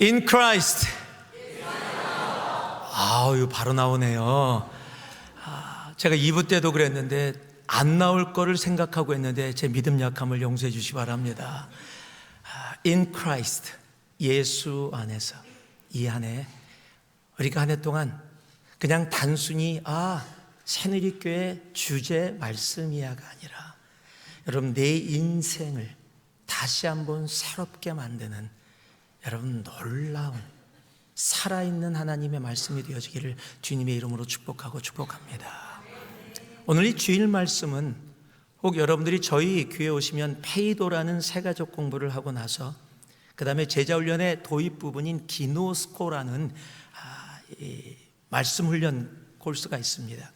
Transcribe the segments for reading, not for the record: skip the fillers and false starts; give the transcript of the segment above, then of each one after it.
In Christ. 이거 바로 나오네요. 제가 2부 때도 그랬는데 안 나올 거를 생각하고 했는데 제 믿음 약함을 용서해 주시기 바랍니다. In Christ, 예수 안에서, 이 안에 우리가 한 해 동안 그냥 단순히 새누리교회 주제 말씀 이야기가 아니라 여러분 내 인생을 다시 한번 새롭게 만드는 여러분 놀라운 살아있는 하나님의 말씀이 되어지기를 주님의 이름으로 축복합니다. 오늘 이 주일 말씀은 혹 여러분들이 저희 교회에 오시면 페이도라는 새가족 공부를 하고 나서 그 다음에 제자훈련의 도입 부분인 기노스코라는 말씀 훈련 코र्스가 있습니다.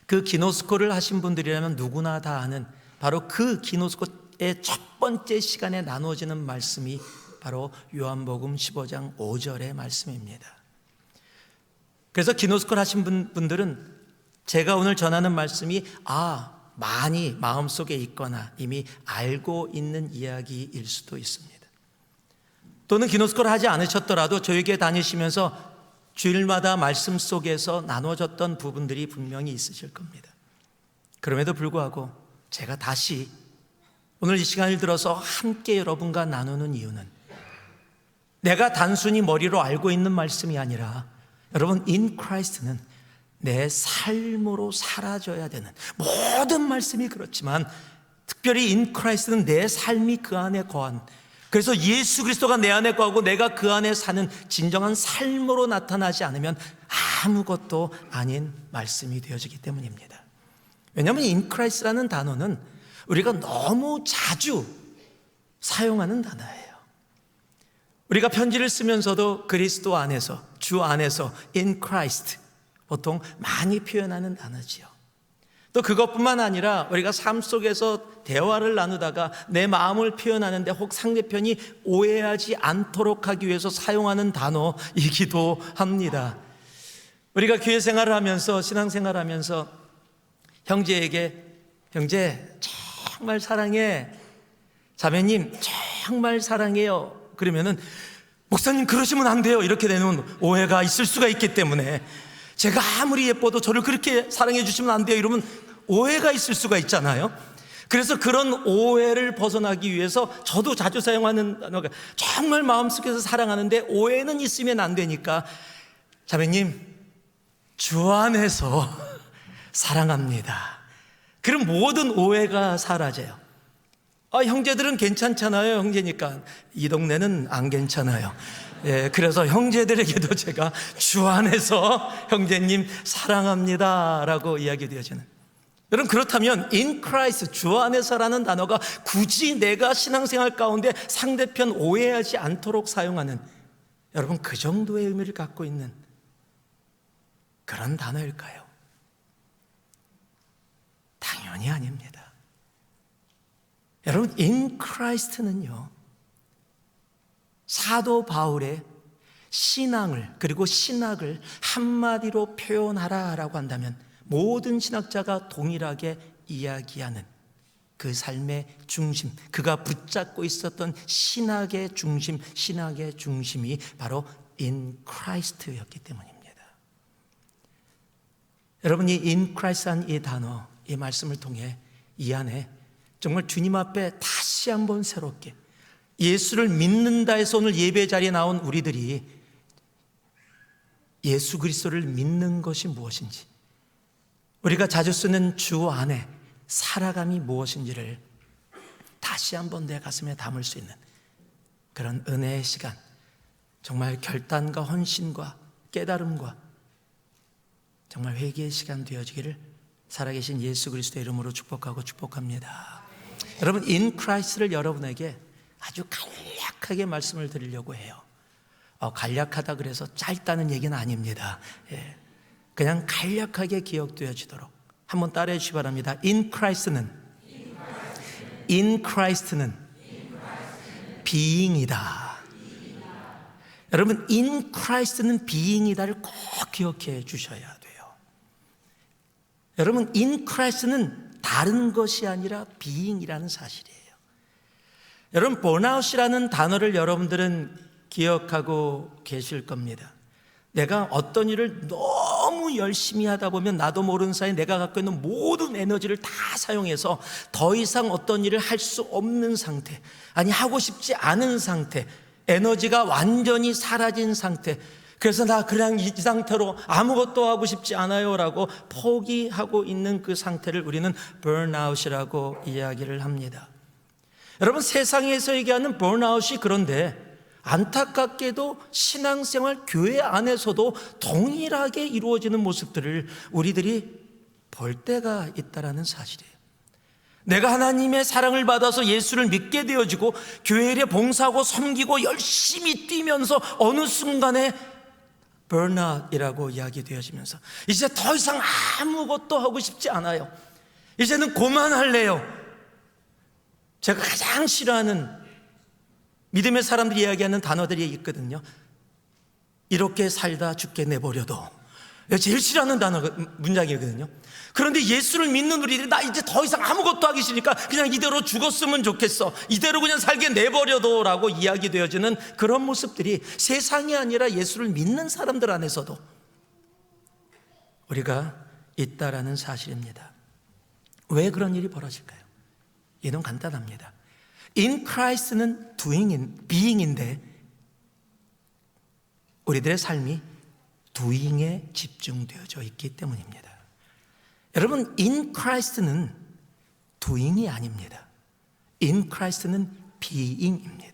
그 기노스코를 하신 분들이라면 누구나 다 아는 바로 그 기노스코의 첫 번째 시간에 나누어지는 말씀이 바로 요한복음 15장 5절의 말씀입니다. 그래서 기노스코를 하신 분들은 제가 오늘 전하는 말씀이 많이 마음속에 있거나 이미 알고 있는 이야기일 수도 있습니다. 또는 기노스코를 하지 않으셨더라도 저에게 다니시면서 주일마다 말씀 속에서 나눠졌던 부분들이 분명히 있으실 겁니다. 그럼에도 불구하고 제가 다시 오늘 이 시간을 들어서 함께 여러분과 나누는 이유는 내가 단순히 머리로 알고 있는 말씀이 아니라 여러분 in Christ는 내 삶으로 사라져야 되는 모든 말씀이 그렇지만 특별히 in Christ는 내 삶이 그 안에 거한, 그래서 예수 그리스도가 내 안에 거하고 내가 그 안에 사는 진정한 삶으로 나타나지 않으면 아무것도 아닌 말씀이 되어지기 때문입니다. 왜냐하면 in Christ라는 단어는 우리가 너무 자주 사용하는 단어예요. 우리가 편지를 쓰면서도 그리스도 안에서, 주 안에서 in Christ 보통 많이 표현하는 단어지요. 또 그것뿐만 아니라 우리가 삶 속에서 대화를 나누다가 내 마음을 표현하는데 혹 상대편이 오해하지 않도록 하기 위해서 사용하는 단어이기도 합니다. 우리가 교회 생활을 하면서, 신앙생활을 하면서 형제에게 형제 정말 사랑해, 자매님 정말 사랑해요 그러면은 목사님 그러시면 안 돼요 이렇게 되는 오해가 있을 수가 있기 때문에, 제가 아무리 예뻐도 저를 그렇게 사랑해 주시면 안 돼요 이러면 오해가 있을 수가 있잖아요. 그래서 그런 오해를 벗어나기 위해서 저도 자주 사용하는 단어가 정말 마음속에서 사랑하는데 오해는 있으면 안 되니까 자매님 주 안에서 사랑합니다. 그럼 모든 오해가 사라져요. 형제들은 괜찮잖아요. 형제니까. 이 동네는 안 괜찮아요. 그래서 형제들에게도 제가 주 안에서 형제님 사랑합니다 라고 이야기 되어지는, 여러분 그렇다면 in Christ, 주 안에서라는 단어가 굳이 내가 신앙생활 가운데 상대편 오해하지 않도록 사용하는, 여러분 그 정도의 의미를 갖고 있는 그런 단어일까요? 당연히 아닙니다. 여러분 in Christ는요, 사도 바울의 신앙을 그리고 신학을 한마디로 표현하라라고 한다면 모든 신학자가 동일하게 이야기하는 그 삶의 중심, 그가 붙잡고 있었던 신학의 중심, 신학의 중심이 바로 in Christ였기 때문입니다. 여러분이 in Christ한 이 단어, 이 말씀을 통해 이 안에 정말 주님 앞에 다시 한번 새롭게 예수를 믿는다 해서 오늘 예배 자리에 나온 우리들이 예수 그리스도를 믿는 것이 무엇인지, 우리가 자주 쓰는 주 안에 살아감이 무엇인지를 다시 한번 내 가슴에 담을 수 있는 그런 은혜의 시간, 정말 결단과 헌신과 깨달음과 정말 회개의 시간 되어지기를 살아계신 예수 그리스도의 이름으로 축복합니다. 여러분 in Christ를 여러분에게 아주 간략하게 말씀을 드리려고 해요. 간략하다 그래서 짧다는 얘기는 아닙니다. 그냥 간략하게 기억되어지도록 한번 따라해 주시기 바랍니다. In Christ는 being이다. 여러분 in Christ는 being이다를 꼭 기억해 주셔야 돼요. 여러분 in Christ는 다른 것이 아니라 being이라는 사실이에요. 여러분 번아웃이라는 단어를 여러분들은 기억하고 계실 겁니다. 내가 어떤 일을 너무 열심히 하다 보면 나도 모르는 사이에 내가 갖고 있는 모든 에너지를 다 사용해서 더 이상 어떤 일을 할 수 없는 상태, 아니 하고 싶지 않은 상태, 에너지가 완전히 사라진 상태, 그래서 나 그냥 이 상태로 아무것도 하고 싶지 않아요 라고 포기하고 있는 그 상태를 우리는 번아웃이라고 이야기를 합니다. 여러분, 세상에서 얘기하는 번아웃이 그런데 안타깝게도 신앙생활 교회 안에서도 동일하게 이루어지는 모습들을 우리들이 볼 때가 있다는 사실이에요. 내가 하나님의 사랑을 받아서 예수를 믿게 되어지고 교회에 봉사하고 섬기고 열심히 뛰면서 어느 순간에 번아웃이라고 이야기되어지면서 이제 더 이상 아무것도 하고 싶지 않아요. 이제는 그만할래요. 제가 가장 싫어하는 믿음의 사람들이 이야기하는 단어들이 있거든요. 이렇게 살다 죽게 내버려둬. 제일 싫어하는 문장이거든요. 그런데 예수를 믿는 우리들이 나 이제 더 이상 아무것도 하기 싫으니까 그냥 이대로 죽었으면 좋겠어, 이대로 그냥 살게 내버려둬 라고 이야기되어지는 그런 모습들이 세상이 아니라 예수를 믿는 사람들 안에서도 우리가 있다라는 사실입니다. 왜 그런 일이 벌어질까요? 이는 간단합니다. In Christ는 being인데 우리들의 삶이 doing에 집중되어져 있기 때문입니다. 여러분, in Christ는 doing이 아닙니다. in Christ는 being입니다.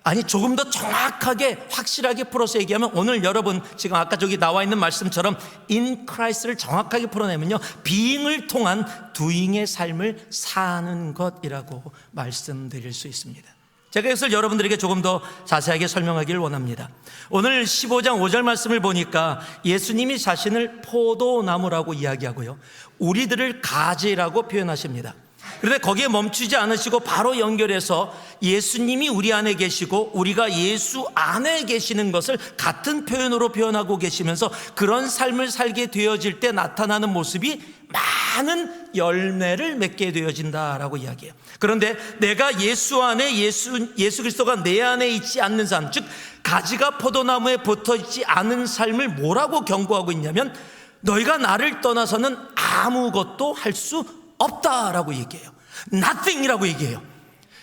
아니, 조금 더 정확하게 확실하게 풀어서 얘기하면 오늘 여러분 지금 아까 저기 나와 있는 말씀처럼 in Christ를 정확하게 풀어내면요, being을 통한 doing의 삶을 사는 것이라고 말씀드릴 수 있습니다. 제가 이것을 여러분들에게 조금 더 자세하게 설명하기를 원합니다. 오늘 15장 5절 말씀을 보니까 예수님이 자신을 포도나무라고 이야기하고요, 우리들을 가지라고 표현하십니다. 그런데 거기에 멈추지 않으시고 바로 연결해서 예수님이 우리 안에 계시고 우리가 예수 안에 계시는 것을 같은 표현으로 표현하고 계시면서 그런 삶을 살게 되어질 때 나타나는 모습이 많은 열매를 맺게 되어진다라고 이야기해요. 그런데 내가 예수 안에 예수 그리스도가 내 안에 있지 않는 삶, 즉 가지가 포도나무에 붙어 있지 않은 삶을 뭐라고 경고하고 있냐면 너희가 나를 떠나서는 아무것도 할 수 없다라고 얘기해요. nothing이라고 얘기해요.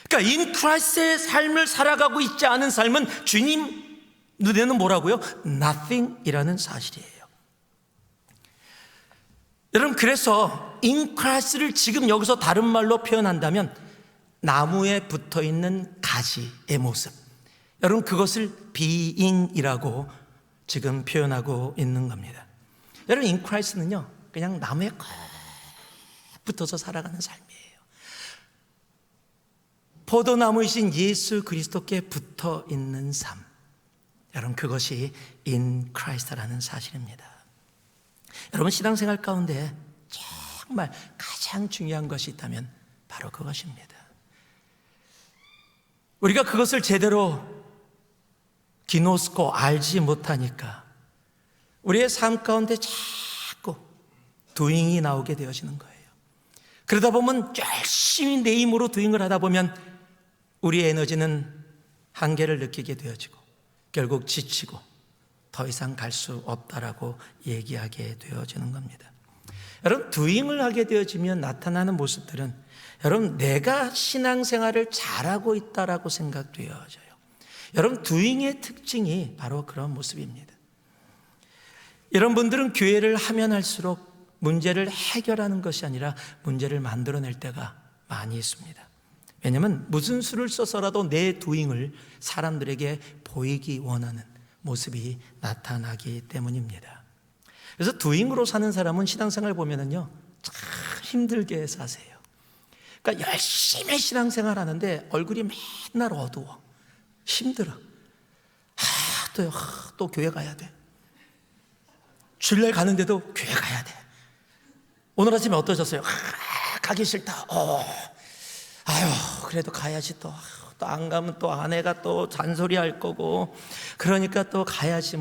그러니까 in Christ의 삶을 살아가고 있지 않은 삶은 주님 눈에는 뭐라고요? nothing이라는 사실이에요. 여러분, 그래서 in Christ를 지금 여기서 다른 말로 표현한다면 나무에 붙어있는 가지의 모습, 여러분 그것을 being이라고 지금 표현하고 있는 겁니다. 여러분, in Christ는요 그냥 나무에 붙어서 살아가는 삶이에요. 포도나무이신 예수 그리스도께 붙어 있는 삶, 여러분 그것이 in Christ라는 사실입니다. 여러분, 신앙생활 가운데 정말 가장 중요한 것이 있다면 바로 그것입니다. 우리가 그것을 제대로 기노스코 알지 못하니까 우리의 삶 가운데 자꾸 도잉이 나오게 되어지는 거예요. 그러다 보면 열심히 내 힘으로 도잉을 하다 보면 우리의 에너지는 한계를 느끼게 되어지고 결국 지치고 더 이상 갈 수 없다라고 얘기하게 되어지는 겁니다. 여러분, 도잉을 하게 되어지면 나타나는 모습들은 여러분 내가 신앙생활을 잘하고 있다라고 생각되어져요. 여러분, 도잉의 특징이 바로 그런 모습입니다. 이런 분들은 교회를 하면 할수록 문제를 해결하는 것이 아니라 문제를 만들어낼 때가 많이 있습니다. 왜냐하면 무슨 수를 써서라도 내 도잉을 사람들에게 보이기 원하는 모습이 나타나기 때문입니다. 그래서 도잉으로 사는 사람은 신앙생활 보면은요 참 힘들게 사세요. 그러니까 열심히 신앙생활 하는데 얼굴이 맨날 어두워, 힘들어. 또 교회 가야 돼. 주일날 가는데도 교회 가야 돼. 오늘 아침에 어떠셨어요? 가기 싫다. 그래도 가야지. 또 안 가면 또 아내가 또 잔소리할 거고, 그러니까 또 가야지.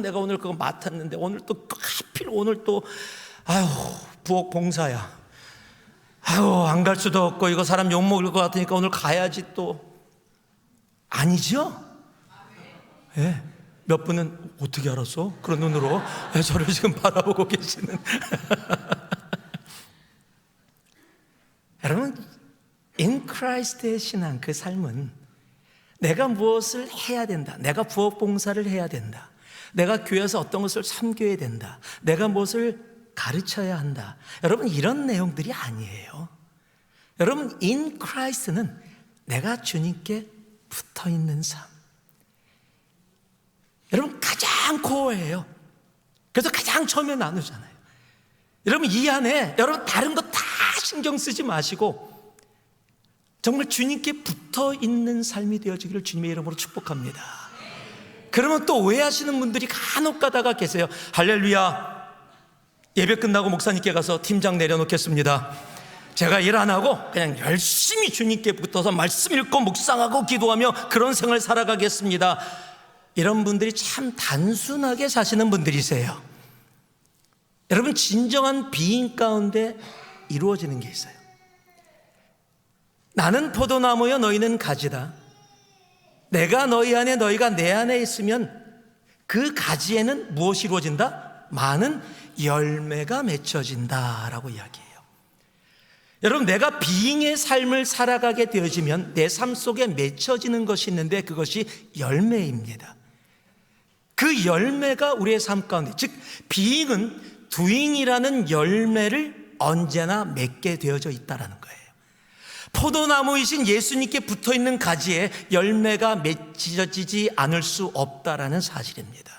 내가 오늘 그거 맡았는데 오늘 또 하필 오늘 또 부엌 봉사야. 안 갈 수도 없고 이거 사람 욕 먹을 것 같으니까 오늘 가야지. 또 아니죠? 예. 몇 분은 어떻게 알았어? 그런 눈으로 저를 지금 바라보고 계시는 여러분, in Christ의 신앙, 그 삶은 내가 무엇을 해야 된다, 내가 부업 봉사를 해야 된다, 내가 교회에서 어떤 것을 섬겨야 된다, 내가 무엇을 가르쳐야 한다, 여러분 이런 내용들이 아니에요. 여러분, in Christ는 내가 주님께 붙어있는 삶, 여러분 가장 코어예요. 그래서 가장 처음에 나누잖아요. 여러분 이 안에 여러분 다른 거 다 신경 쓰지 마시고 정말 주님께 붙어있는 삶이 되어지기를 주님의 이름으로 축복합니다. 그러면 또 오해하시는 분들이 간혹 가다가 계세요. 할렐루야, 예배 끝나고 목사님께 가서 팀장 내려놓겠습니다. 제가 일 안 하고 그냥 열심히 주님께 붙어서 말씀 읽고 묵상하고 기도하며 그런 생활 살아가겠습니다. 이런 분들이 참 단순하게 사시는 분들이세요. 여러분, 진정한 비인 가운데 이루어지는 게 있어요. 나는 포도나무여 너희는 가지다. 내가 너희 안에 너희가 내 안에 있으면 그 가지에는 무엇이 이루어진다? 많은 열매가 맺혀진다 라고 이야기해요. 여러분, 내가 비잉의 삶을 살아가게 되어지면 내 삶 속에 맺혀지는 것이 있는데 그것이 열매입니다. 그 열매가 우리의 삶 가운데, 즉 비잉은 doing이라는 열매를 언제나 맺게 되어져 있다는 거예요. 포도나무이신 예수님께 붙어있는 가지에 열매가 맺혀지지 않을 수 없다라는 사실입니다.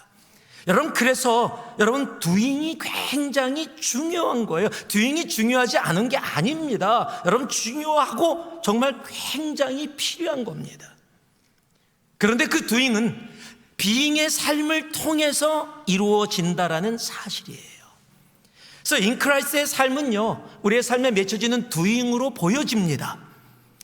여러분, 그래서 여러분 doing이 굉장히 중요한 거예요. doing이 중요하지 않은 게 아닙니다. 여러분, 중요하고 정말 굉장히 필요한 겁니다. 그런데 그 doing은 being의 삶을 통해서 이루어진다라는 사실이에요. 그래서 in Christ의 삶은요, 우리의 삶에 맺혀지는 doing으로 보여집니다.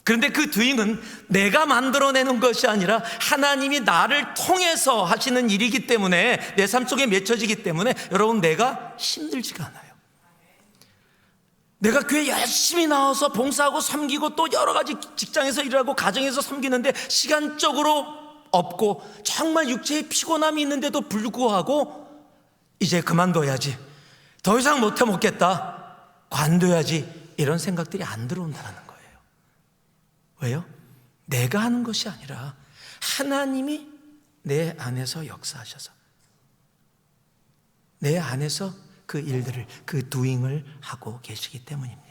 그런데 그 doing은 내가 만들어내는 것이 아니라 하나님이 나를 통해서 하시는 일이기 때문에, 내 삶 속에 맺혀지기 때문에 여러분, 내가 힘들지가 않아요. 내가 교회 열심히 나와서 봉사하고 섬기고 또 여러 가지 직장에서 일하고 가정에서 섬기는데 시간적으로 없고 정말 육체에 피곤함이 있는데도 불구하고 이제 그만둬야지, 더 이상 못해 먹겠다, 관둬야지, 이런 생각들이 안 들어온다는 거예요. 왜요? 내가 하는 것이 아니라 하나님이 내 안에서 역사하셔서 내 안에서 그 일들을, 그 doing을 하고 계시기 때문입니다.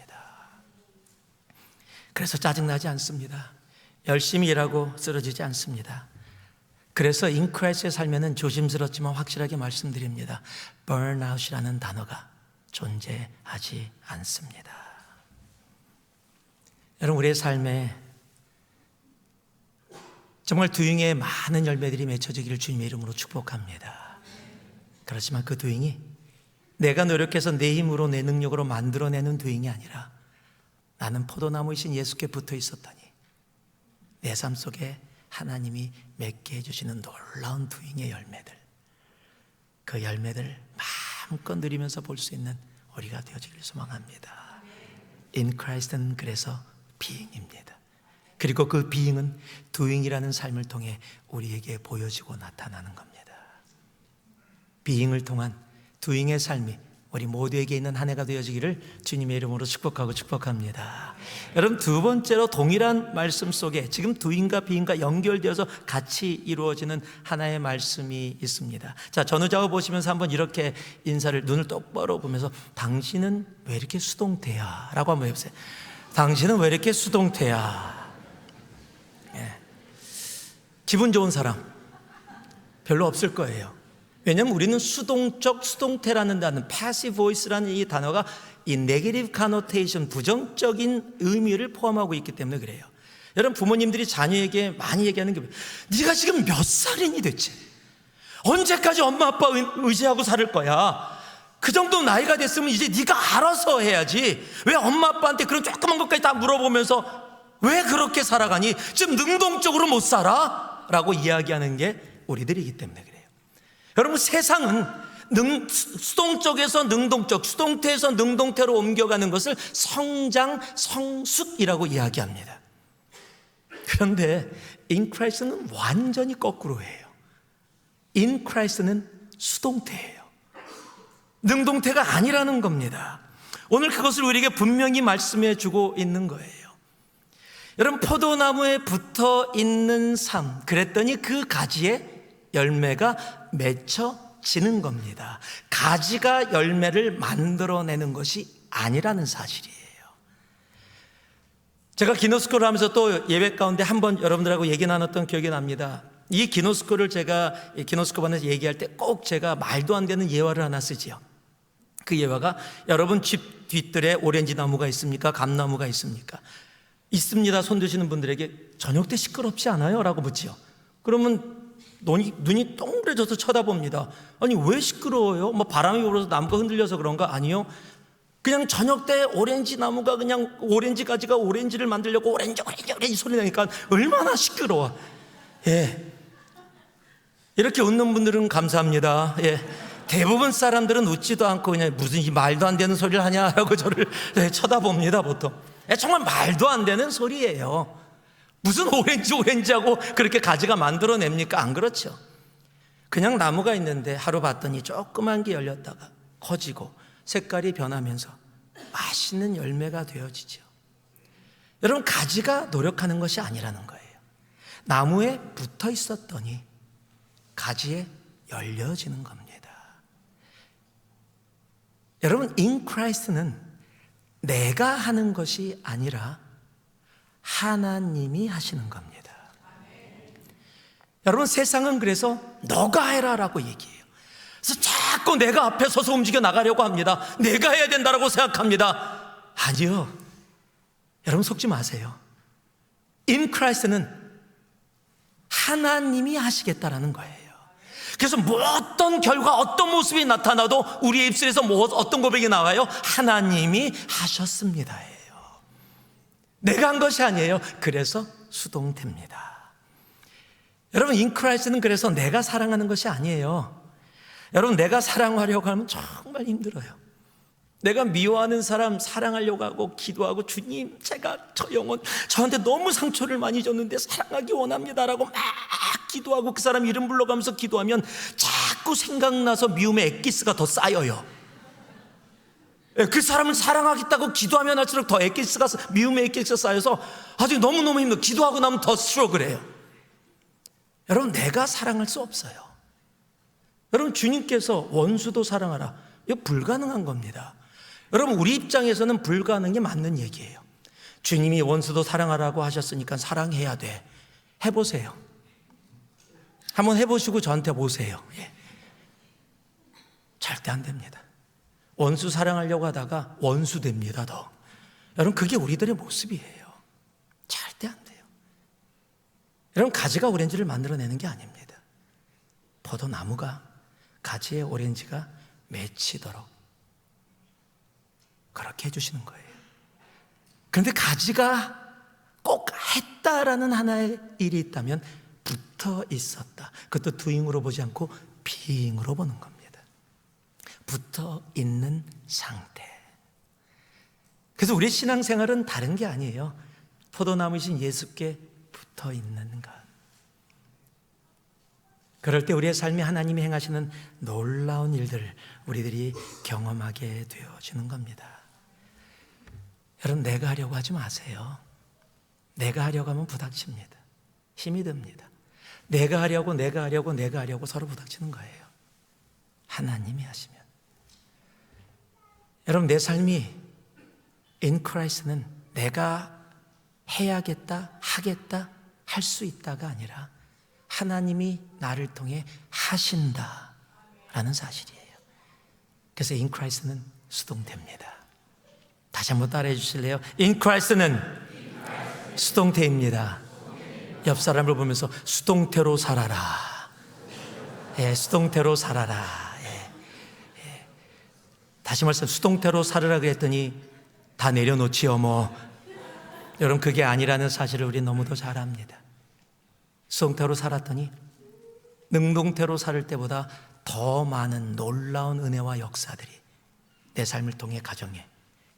그래서 짜증나지 않습니다. 열심히 일하고 쓰러지지 않습니다. 그래서 in Christ의 삶에는 조심스럽지만 확실하게 말씀드립니다. burnout이라는 단어가 존재하지 않습니다. 여러분, 우리의 삶에 정말 doing의 많은 열매들이 맺혀지기를 주님의 이름으로 축복합니다. 그렇지만 그 doing이 내가 노력해서 내 힘으로, 내 능력으로 만들어내는 doing이 아니라 나는 포도나무이신 예수께 붙어 있었더니 내 삶 속에 하나님이 맺게 해주시는 놀라운 doing의 열매들, 그 열매들 마음껏 누리면서 볼 수 있는 우리가 되어지길 소망합니다. In Christ는 그래서 being입니다. 그리고 그 being은 doing이라는 삶을 통해 우리에게 보여지고 나타나는 겁니다. being을 통한 doing의 삶이 우리 모두에게 있는 한 해가 되어지기를 주님의 이름으로 축복하고 축복합니다. 여러분, 두 번째로 동일한 말씀 속에 지금 doing과 being과 연결되어서 같이 이루어지는 하나의 말씀이 있습니다. 자, 전후좌우 보시면서 한번 이렇게 인사를, 눈을 똑바로 보면서 당신은 왜 이렇게 수동태야? 라고 한번 해보세요. 당신은 왜 이렇게 수동태야? 예. 기분 좋은 사람 별로 없을 거예요. 왜냐하면 우리는 수동적, 수동태라는 단어, passive voice라는 이 단어가 이 negative connotation, 부정적인 의미를 포함하고 있기 때문에 그래요. 여러분, 부모님들이 자녀에게 많이 얘기하는 게, 네가 지금 몇 살이니 대체? 언제까지 엄마 아빠 의지하고 살 거야? 그 정도 나이가 됐으면 이제 네가 알아서 해야지. 왜 엄마 아빠한테 그런 조그만 것까지 다 물어보면서 왜 그렇게 살아가니? 지금 능동적으로 못 살아? 라고 이야기하는 게 우리들이기 때문에 그래요. 여러분, 세상은 수동적에서 능동적, 수동태에서 능동태로 옮겨가는 것을 성장, 성숙이라고 이야기합니다. 그런데 in Christ는 완전히 거꾸로 해요. In Christ는 수동태예요. 능동태가 아니라는 겁니다. 오늘 그것을 우리에게 분명히 말씀해 주고 있는 거예요. 여러분, 포도나무에 붙어 있는 삶, 그랬더니 그 가지에 열매가 맺혀지는 겁니다. 가지가 열매를 만들어내는 것이 아니라는 사실이에요. 제가 기노스코를 하면서 또 예배 가운데 한번 여러분들하고 얘기 나눴던 기억이 납니다. 이 기노스코를 제가 기노스코반에서 얘기할 때 꼭 제가 말도 안 되는 예화를 하나 쓰지요. 그 예화가, 여러분 집 뒤뜰에 오렌지 나무가 있습니까? 감나무가 있습니까? 있습니다. 손 드시는 분들에게 저녁 때 시끄럽지 않아요? 라고 묻지요. 그러면 눈이 동그래져서 쳐다봅니다. 아니, 왜 시끄러워요? 뭐 바람이 불어서 나무가 흔들려서 그런가? 아니요. 그냥 저녁 때 오렌지 나무가 그냥 오렌지 가지가 오렌지를 만들려고 오렌지 소리 나니까 얼마나 시끄러워. 예. 이렇게 웃는 분들은 감사합니다. 예. 대부분 사람들은 웃지도 않고 그냥 무슨 말도 안 되는 소리를 하냐라고 저를 쳐다봅니다, 보통. 정말 말도 안 되는 소리예요. 무슨 오렌지하고 그렇게 가지가 만들어냅니까? 안 그렇죠. 그냥 나무가 있는데 하루 봤더니 조그만 게 열렸다가 커지고 색깔이 변하면서 맛있는 열매가 되어지죠. 여러분, 가지가 노력하는 것이 아니라는 거예요. 나무에 붙어 있었더니 가지에 열려지는 겁니다. 여러분, in Christ는 내가 하는 것이 아니라 하나님이 하시는 겁니다. 여러분, 세상은 그래서 너가 해라라고 얘기해요. 그래서 자꾸 내가 앞에 서서 움직여 나가려고 합니다. 내가 해야 된다라고 생각합니다. 아니요. 여러분, 속지 마세요. In Christ는 하나님이 하시겠다라는 거예요. 그래서 뭐 어떤 결과, 어떤 모습이 나타나도 우리의 입술에서 뭐 어떤 고백이 나와요? 하나님이 하셨습니다예요. 내가 한 것이 아니에요. 그래서 수동됩니다. 여러분, in Christ는 그래서 내가 사랑하는 것이 아니에요. 여러분, 내가 사랑하려고 하면 정말 힘들어요. 내가 미워하는 사람 사랑하려고 하고 기도하고, 주님, 제가 저 영혼 저한테 너무 상처를 많이 줬는데 사랑하기 원합니다라고 막 기도하고 그 사람 이름 불러가면서 기도하면 자꾸 생각나서 미움의 엑기스가 더 쌓여요. 그 사람을 사랑하겠다고 기도하면 할수록 더 미움의 엑기스가 쌓여서 아주 너무너무 힘들어. 기도하고 나면 더 스트러글해요. 여러분, 내가 사랑할 수 없어요. 여러분, 주님께서 원수도 사랑하라, 이거 불가능한 겁니다. 여러분, 우리 입장에서는 불가능이 맞는 얘기예요. 주님이 원수도 사랑하라고 하셨으니까 사랑해야 돼. 해보세요. 한번 해보시고 저한테 보세요. 예. 절대 안 됩니다. 원수 사랑하려고 하다가 원수 됩니다, 더. 여러분, 그게 우리들의 모습이에요. 절대 안 돼요. 여러분, 가지가 오렌지를 만들어내는 게 아닙니다. 포도나무가 가지에 오렌지가 맺히도록 그렇게 해주시는 거예요. 그런데 가지가 꼭 했다라는 하나의 일이 있다면 붙어 있었다. 그것도 doing으로 보지 않고 being으로 보는 겁니다. 붙어 있는 상태. 그래서 우리의 신앙생활은 다른 게 아니에요. 포도나무이신 예수께 붙어 있는 것. 그럴 때 우리의 삶이 하나님이 행하시는 놀라운 일들을 우리들이 경험하게 되어지는 겁니다. 여러분, 내가 하려고 하지 마세요. 내가 하려고 하면 부닥칩니다. 힘이 듭니다. 내가 하려고 서로 부닥치는 거예요. 하나님이 하시면. 여러분, 내 삶이 in Christ는 내가 해야겠다, 하겠다, 할 수 있다가 아니라 하나님이 나를 통해 하신다라는 사실이에요. 그래서 in Christ는 수동태입니다. 다시 한번 따라해 주실래요? In Christ는 수동태입니다. 옆 사람을 보면서 수동태로 살아라. 예, 수동태로 살아라. 예, 예. 다시 말씀, 수동태로 살으라 그랬더니 다 내려놓지요, 뭐. 여러분, 그게 아니라는 사실을 우리 너무도 잘 압니다. 수동태로 살았더니 능동태로 살 때보다 더 많은 놀라운 은혜와 역사들이 내 삶을 통해 가정에,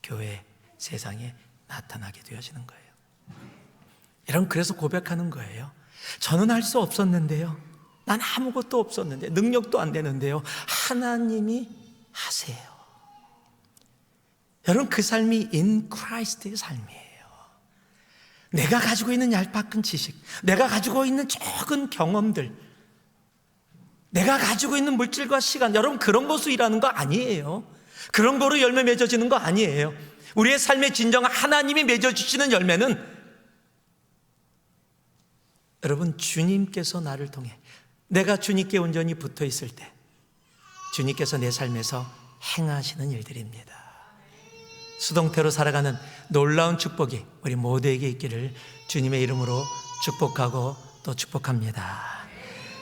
교회, 세상에 나타나게 되어지는 거예요. 여러분, 그래서 고백하는 거예요. 저는 할 수 없었는데요, 난 아무것도 없었는데, 능력도 안 되는데요, 하나님이 하세요. 여러분, 그 삶이 in Christ의 삶이에요. 내가 가지고 있는 얄팍한 지식, 내가 가지고 있는 적은 경험들, 내가 가지고 있는 물질과 시간, 여러분 그런 것으로 일하는 거 아니에요. 그런 거로 열매 맺어지는 거 아니에요. 우리의 삶의 진정 하나님이 맺어주시는 열매는 여러분, 주님께서 나를 통해, 내가 주님께 온전히 붙어 있을 때 주님께서 내 삶에서 행하시는 일들입니다. 수동태로 살아가는 놀라운 축복이 우리 모두에게 있기를 주님의 이름으로 축복하고 또 축복합니다.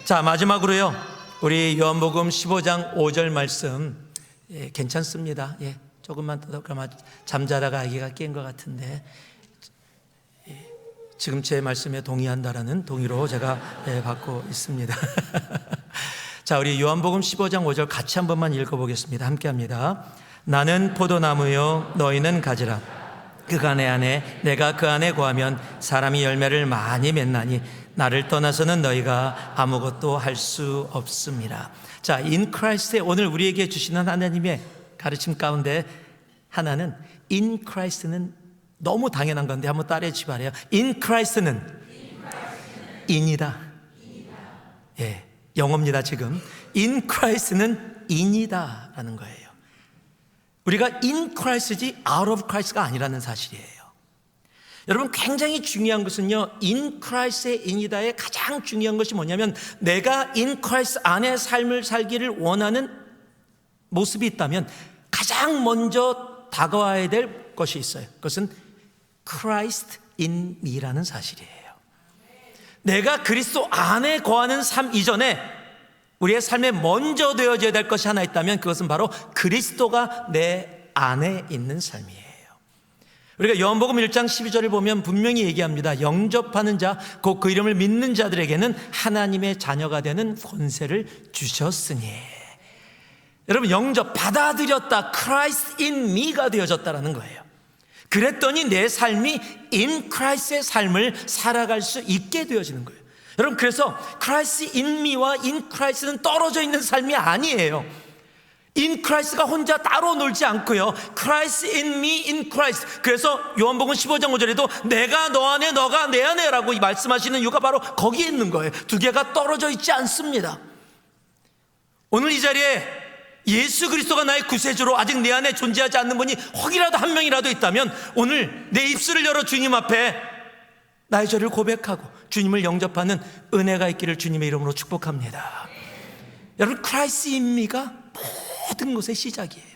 자, 마지막으로요, 우리 요한복음 15장 5절 말씀, 괜찮습니다. 조금만 더, 그러면 잠자다가 아기가 깬 것 같은데, 지금 제 말씀에 동의한다라는 동의로 제가 받고 있습니다. 자, 우리 요한복음 15장 5절 같이 한 번만 읽어보겠습니다. 함께 합니다. 나는 포도나무요 너희는 가지라. 그가 내 안에 내가 그 안에 거하면 사람이 열매를 많이 맺나니 나를 떠나서는 너희가 아무것도 할 수 없습니다. 자, in Christ에 오늘 우리에게 주시는 하나님의 가르침 가운데 하나는, in Christ는 너무 당연한 건데 한번 따라해 주시 바래요. in Christ는 in이다. 영어입니다. 지금 in Christ는 in이다 라는 거예요. 우리가 in Christ지 out of Christ가 아니라는 사실이에요. 여러분, 굉장히 중요한 것은요, in Christ의 in이다의 가장 중요한 것이 뭐냐면, 내가 in Christ 안에 삶을 살기를 원하는 모습이 있다면 가장 먼저 다가와야 될 것이 있어요. 그것은 Christ in me라는 사실이에요. 내가 그리스도 안에 거하는 삶 이전에 우리의 삶에 먼저 되어져야 될 것이 하나 있다면 그것은 바로 그리스도가 내 안에 있는 삶이에요. 우리가 요한복음 1장 12절을 보면 분명히 얘기합니다. 영접하는 자, 곧 그 이름을 믿는 자들에게는 하나님의 자녀가 되는 권세를 주셨으니. 여러분, 영접, 받아들였다, Christ in me가 되어졌다라는 거예요. 그랬더니 내 삶이 in Christ의 삶을 살아갈 수 있게 되어지는 거예요. 여러분, 그래서 Christ in me와 in Christ는 떨어져 있는 삶이 아니에요. in Christ가 혼자 따로 놀지 않고요, Christ in me, in Christ. 그래서 요한복음 15장 5절에도 내가 너 안에 너가 내 안에 라고 말씀하시는 이유가 바로 거기에 있는 거예요. 두 개가 떨어져 있지 않습니다. 오늘 이 자리에 예수 그리스도가 나의 구세주로 아직 내 안에 존재하지 않는 분이 혹이라도 한 명이라도 있다면 오늘 내 입술을 열어 주님 앞에 나의 죄를 고백하고 주님을 영접하는 은혜가 있기를 주님의 이름으로 축복합니다. 여러분, Christ in me가 모든 것의 시작이에요.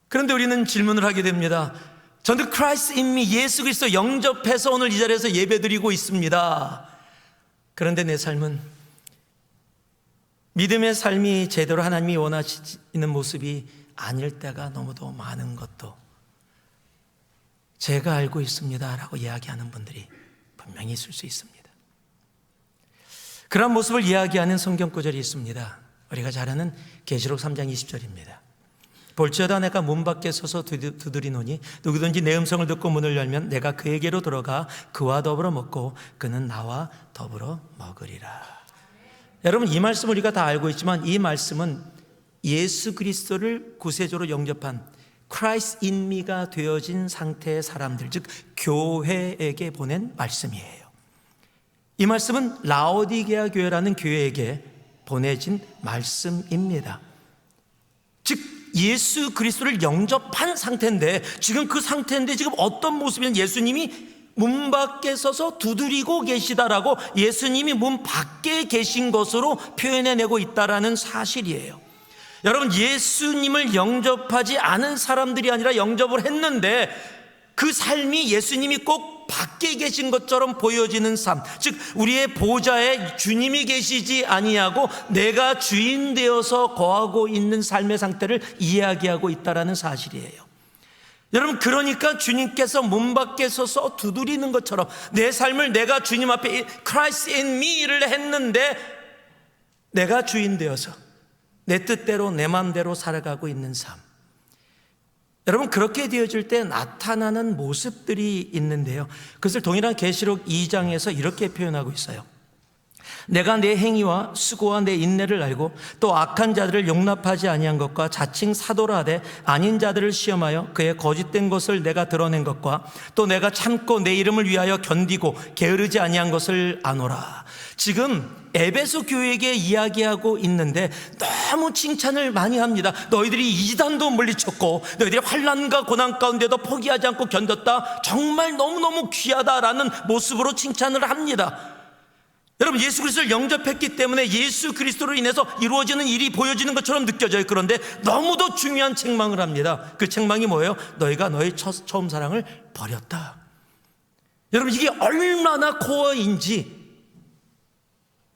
그런데 우리는 질문을 하게 됩니다. 저는 Christ in me, 예수 그리스도 영접해서 오늘 이 자리에서 예배드리고 있습니다. 그런데 내 삶은 믿음의 삶이 제대로 하나님이 원하시는 모습이 아닐 때가 너무도 많은 것도 제가 알고 있습니다 라고 이야기하는 분들이 분명히 있을 수 있습니다. 그런 모습을 이야기하는 성경 구절이 있습니다. 우리가 잘 아는 계시록 3장 20절입니다. 볼지어다 내가 문 밖에 서서 두드리노니 누구든지 내 음성을 듣고 문을 열면 내가 그에게로 들어가 그와 더불어 먹고 그는 나와 더불어 먹으리라. 여러분, 이 말씀 우리가 다 알고 있지만 이 말씀은 예수 그리스도를 구세주로 영접한 Christ in me가 되어진 상태의 사람들, 즉 교회에게 보낸 말씀이에요. 이 말씀은 라오디게아 교회라는 교회에게 보내진 말씀입니다. 즉 예수 그리스도를 영접한 상태인데, 지금 그 상태인데 지금 어떤 모습이냐면 예수님이 문 밖에 서서 두드리고 계시다라고 예수님이 문 밖에 계신 것으로 표현해내고 있다라는 사실이에요. 여러분, 예수님을 영접하지 않은 사람들이 아니라 영접을 했는데 그 삶이 예수님이 꼭 밖에 계신 것처럼 보여지는 삶, 즉 우리의 보좌에 주님이 계시지 아니하고 내가 주인 되어서 거하고 있는 삶의 상태를 이야기하고 있다라는 사실이에요. 여러분, 그러니까 주님께서 문 밖에 서서 두드리는 것처럼 내 삶을 내가 주님 앞에 Christ in me를 했는데 내가 주인 되어서 내 뜻대로 내 마음대로 살아가고 있는 삶. 여러분, 그렇게 되어질 때 나타나는 모습들이 있는데요, 그것을 동일한 계시록 2장에서 이렇게 표현하고 있어요. 내가 내 행위와 수고와 내 인내를 알고 또 악한 자들을 용납하지 아니한 것과 자칭 사도라 하되 아닌 자들을 시험하여 그의 거짓된 것을 내가 드러낸 것과 또 내가 참고 내 이름을 위하여 견디고 게으르지 아니한 것을 아노라. 지금 에베소 교회에게 이야기하고 있는데 너무 칭찬을 많이 합니다. 너희들이 이단도 물리쳤고 너희들이 환난과 고난 가운데도 포기하지 않고 견뎠다. 정말 너무너무 귀하다라는 모습으로 칭찬을 합니다. 여러분, 예수 그리스도를 영접했기 때문에 예수 그리스도로 인해서 이루어지는 일이 보여지는 것처럼 느껴져요. 그런데 너무도 중요한 책망을 합니다. 그 책망이 뭐예요? 너희가 너의 처음 사랑을 버렸다. 여러분, 이게 얼마나 코어인지,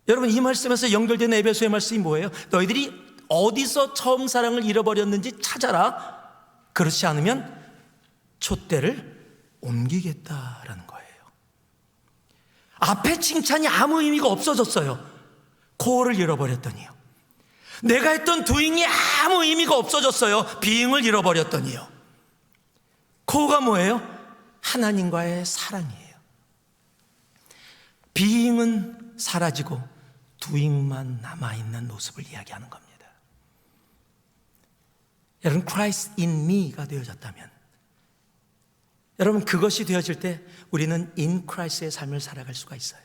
여러분, 이 말씀에서 연결되는 에베소의 말씀이 뭐예요? 너희들이 어디서 처음 사랑을 잃어버렸는지 찾아라. 그렇지 않으면 촛대를 옮기겠다라는 거예요. 앞에 칭찬이 아무 의미가 없어졌어요. 코어를 잃어버렸더니요. 내가 했던 도잉이 아무 의미가 없어졌어요. 비잉을 잃어버렸더니요. 코어가 뭐예요? 하나님과의 사랑이에요. 비잉은 사라지고 도잉만 남아있는 모습을 이야기하는 겁니다. 여러분, Christ in me가 되어졌다면, 여러분, 그것이 되어질 때 우리는 in Christ의 삶을 살아갈 수가 있어요.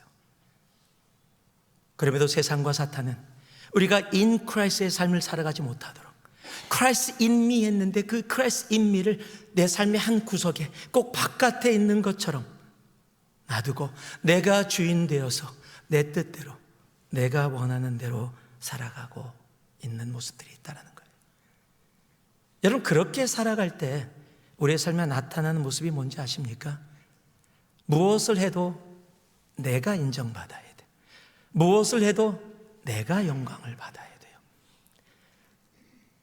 그럼에도 세상과 사탄은 우리가 in Christ의 삶을 살아가지 못하도록 Christ in me 했는데 그 Christ in me를 내 삶의 한 구석에 꼭 바깥에 있는 것처럼 놔두고 내가 주인 되어서 내 뜻대로 내가 원하는 대로 살아가고 있는 모습들이 있다는 거예요. 여러분, 그렇게 살아갈 때 우리의 삶에 나타나는 모습이 뭔지 아십니까? 무엇을 해도 내가 인정받아야 돼. 무엇을 해도 내가 영광을 받아야 돼요.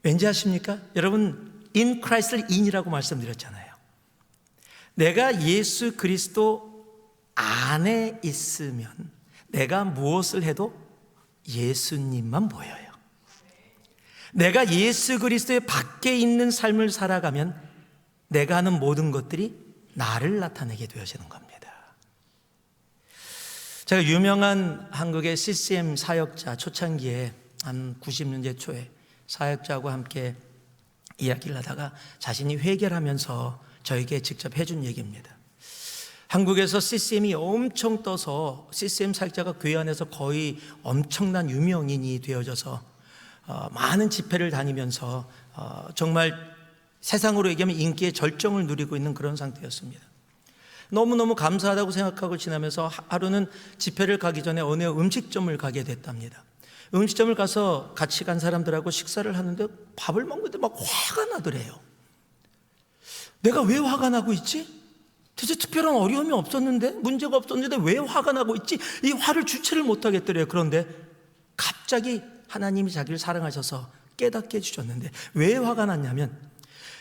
왠지 아십니까? 여러분, in Christ를 in이라고 말씀드렸잖아요. 내가 예수 그리스도 안에 있으면 내가 무엇을 해도 예수님만 보여요. 내가 예수 그리스도의 밖에 있는 삶을 살아가면 내가 하는 모든 것들이 나를 나타내게 되어지는 겁니다. 제가 유명한 한국의 CCM 사역자, 초창기에 한 90년대 초에 사역자하고 함께 이야기를 하다가 자신이 회개하면서 저에게 직접 해준 얘기입니다. 한국에서 CCM이 엄청 떠서 CCM 사역자가 교회 안에서 거의 엄청난 유명인이 되어져서 많은 집회를 다니면서 정말 세상으로 얘기하면 인기의 절정을 누리고 있는 그런 상태였습니다. 너무너무 감사하다고 생각하고 지나면서 하루는 집회를 가기 전에 어느 음식점을 가게 됐답니다. 음식점을 가서 같이 간 사람들하고 식사를 하는데 밥을 먹는데 막 화가 나더래요. 내가 왜 화가 나고 있지? 대체 특별한 어려움이 없었는데, 문제가 없었는데 왜 화가 나고 있지? 이 화를 주체를 못하겠더래요. 그런데 갑자기 하나님이 자기를 사랑하셔서 깨닫게 해주셨는데, 왜 화가 났냐면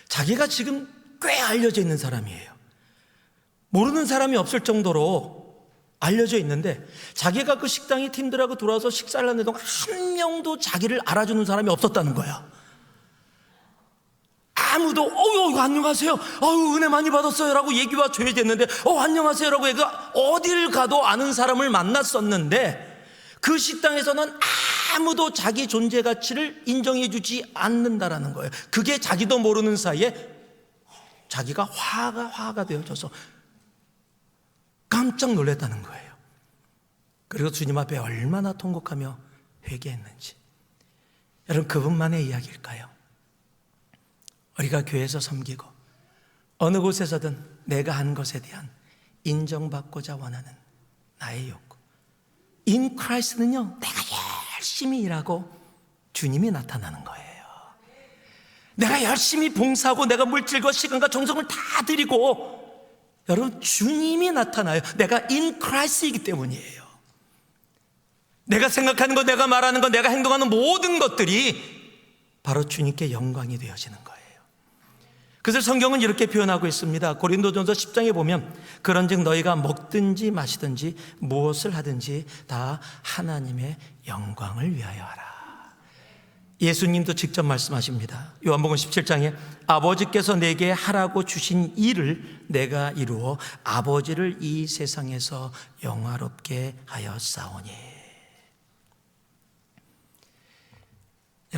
자기가 지금 꽤 알려져 있는 사람이에요. 모르는 사람이 없을 정도로 알려져 있는데 자기가 그 식당에 팀들하고 돌아와서 식사를 하는 동안 한 명도 자기를 알아주는 사람이 없었다는 거야. 아무도 안녕하세요, 은혜 많이 받았어요 라고 얘기와 줘야 됐는데 안녕하세요 라고 얘가 어딜 가도 아는 사람을 만났었는데 그 식당에서는 아무도 자기 존재 가치를 인정해 주지 않는다라는 거예요. 그게 자기도 모르는 사이에 자기가 화가 되어져서 깜짝 놀랐다는 거예요. 그리고 주님 앞에 얼마나 통곡하며 회개했는지. 여러분, 그분만의 이야기일까요? 우리가 교회에서 섬기고 어느 곳에서든 내가 한 것에 대한 인정받고자 원하는 나의 욕구. In Christ는요, 내가 열심히 일하고 주님이 나타나는 거예요. 내가 열심히 봉사하고 내가 물질과 시간과 정성을 다 드리고 여러분, 주님이 나타나요. 내가 in Christ이기 때문이에요. 내가 생각하는 것, 내가 말하는 것, 내가 행동하는 모든 것들이 바로 주님께 영광이 되어지는 거예요. 그래서 성경은 이렇게 표현하고 있습니다. 고린도전서 10장에 보면 그런즉 너희가 먹든지 마시든지 무엇을 하든지 다 하나님의 영광을 위하여 하라. 예수님도 직접 말씀하십니다. 요한복음 17장에 아버지께서 내게 하라고 주신 일을 내가 이루어 아버지를 이 세상에서 영화롭게 하여 싸우니.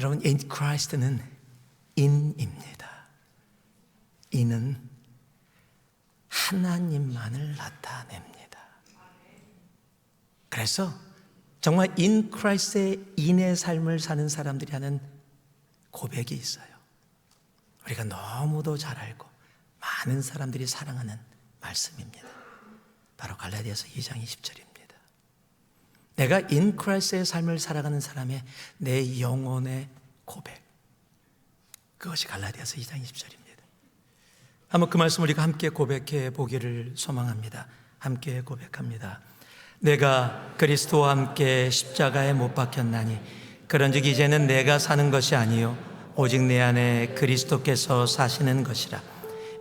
여러분, in Christ는 in입니다. in은 하나님만을 나타냅니다. 그래서 정말 in Christ의 in의 삶을 사는 사람들이 하는 고백이 있어요. 우리가 너무도 잘 알고 많은 사람들이 사랑하는 말씀입니다. 바로 갈라디아서 2장 20절입니다. 내가 in Christ의 삶을 살아가는 사람의 내 영혼의 고백, 그것이 갈라디아서 2장 20절입니다. 한번 그 말씀 우리가 함께 고백해 보기를 소망합니다. 함께 고백합니다. 내가 그리스도와 함께 십자가에 못 박혔나니 그런즉 이제는 내가 사는 것이 아니요 오직 내 안에 그리스도께서 사시는 것이라.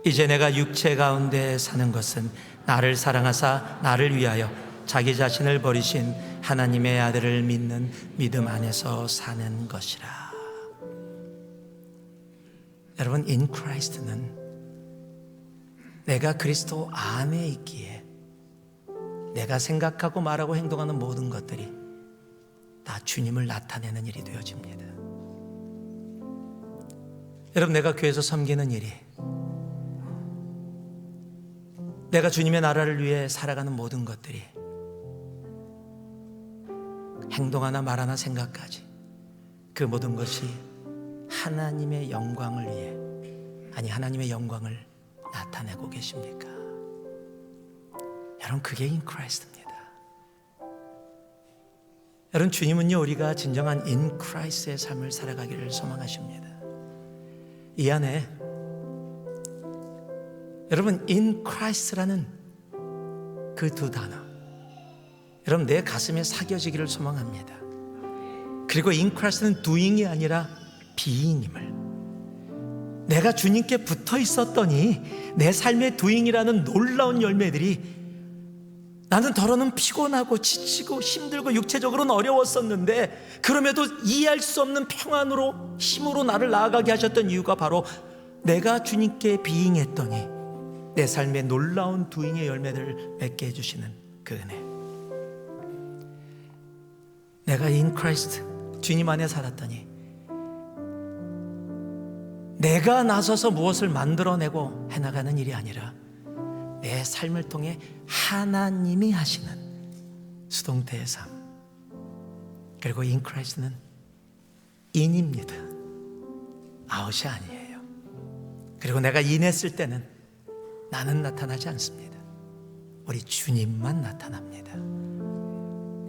이제 내가 육체 가운데 사는 것은 나를 사랑하사 나를 위하여 자기 자신을 버리신 하나님의 아들을 믿는 믿음 안에서 사는 것이라. 여러분, in Christ는 내가 그리스도 안에 있기에 내가 생각하고 말하고 행동하는 모든 것들이 다 주님을 나타내는 일이 되어집니다. 여러분, 내가 교회에서 섬기는 일이, 내가 주님의 나라를 위해 살아가는 모든 것들이 행동 하나 말 하나 생각까지 그 모든 것이 하나님의 영광을 위해, 아니 하나님의 영광을 나타내고 계십니까? 여러분, 그게 in Christ입니다. 여러분, 주님은요 우리가 진정한 in Christ의 삶을 살아가기를 소망하십니다. 이 안에 여러분 in Christ라는 그 두 단어, 여러분 내 가슴에 새겨지기를 소망합니다. 그리고 in Christ는 doing이 아니라 being임을, 내가 주님께 붙어 있었더니 내 삶의 doing이라는 놀라운 열매들이, 나는 더러는 피곤하고 지치고 힘들고 육체적으로는 어려웠었는데 그럼에도 이해할 수 없는 평안으로 힘으로 나를 나아가게 하셨던 이유가 바로 내가 주님께 비잉했더니 내 삶의 놀라운 doing의 열매들을 맺게 해주시는 그 은혜. 내가 in Christ 주님 안에 살았더니 내가 나서서 무엇을 만들어내고 해나가는 일이 아니라 내 삶을 통해 하나님이 하시는 수동태의 삶. 그리고 in Christ는 in입니다. out이 아니에요. 그리고 내가 in했을 때는 나는 나타나지 않습니다. 우리 주님만 나타납니다.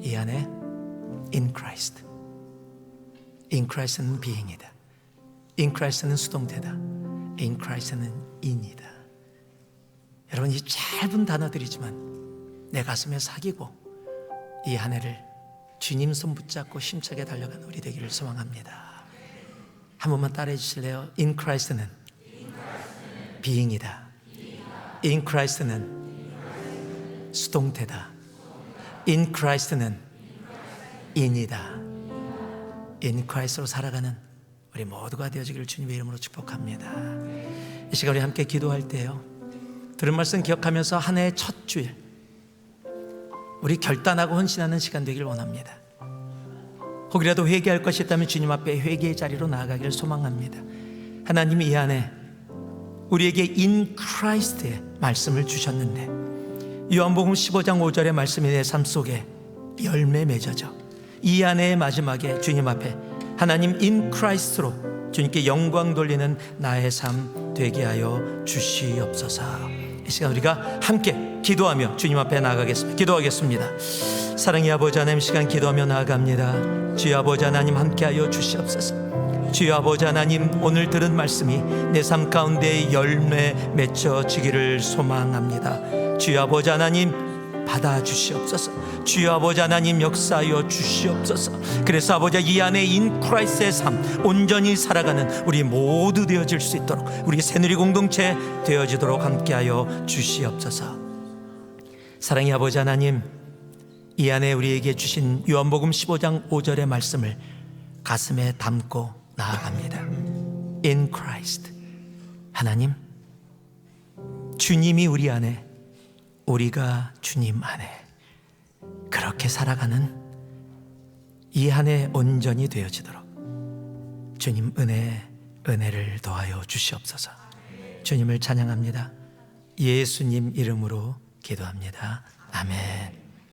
이 안에 in Christ, in Christ는 being이다. in Christ는 수동태다. in Christ는 in이다. 여러분, 이 짧은 단어들이지만 내 가슴에 새기고 이 한 해를 주님 손 붙잡고 힘차게 달려가는 우리 되기를 소망합니다. 한 번만 따라해 주실래요? In Christ는 being이다. In Christ는 수동태다. In Christ는 in이다. In Christ로 살아가는 우리 모두가 되어지기를 주님의 이름으로 축복합니다. 이 시간 우리 함께 기도할 때요, 들은 말씀 기억하면서 한 해의 첫 주일 우리 결단하고 헌신하는 시간 되길 원합니다. 혹이라도 회개할 것이 있다면 주님 앞에 회개의 자리로 나아가기를 소망합니다. 하나님이 이 안에 우리에게 in Christ의 말씀을 주셨는데 요한복음 15장 5절의 말씀이 내 삶 속에 열매 맺어져 이 안에의 마지막에 주님 앞에 하나님 in Christ로 주님께 영광 돌리는 나의 삶 되게 하여 주시옵소서. 이 시간 우리가 함께 기도하며 주님 앞에 나아가겠습니다. 기도하겠습니다. 사랑의 아버지 하나님, 시간 기도하며 나아갑니다. 주여 아버지 하나님, 함께하여 주시옵소서. 주여 아버지 하나님, 오늘 들은 말씀이 내 삶 가운데 열매 맺혀지기를 소망합니다. 주여 아버지 하나님, 받아 주시옵소서. 주여 아버지 하나님, 역사하여 주시옵소서. 그래서 아버지, 이 안에 인 크라이스트의 삶 온전히 살아가는 우리 모두 되어질 수 있도록, 우리 새누리 공동체 되어지도록 함께하여 주시옵소서. 사랑의 아버지 하나님, 이 안에 우리에게 주신 요한복음 15장 5절의 말씀을 가슴에 담고 나아갑니다. In Christ, 하나님, 주님이 우리 안에, 우리가 주님 안에, 그렇게 살아가는 이 한 해 온전히 되어지도록 주님 은혜를 더하여 주시옵소서. 주님을 찬양합니다. 예수님 이름으로 기도합니다. 아멘.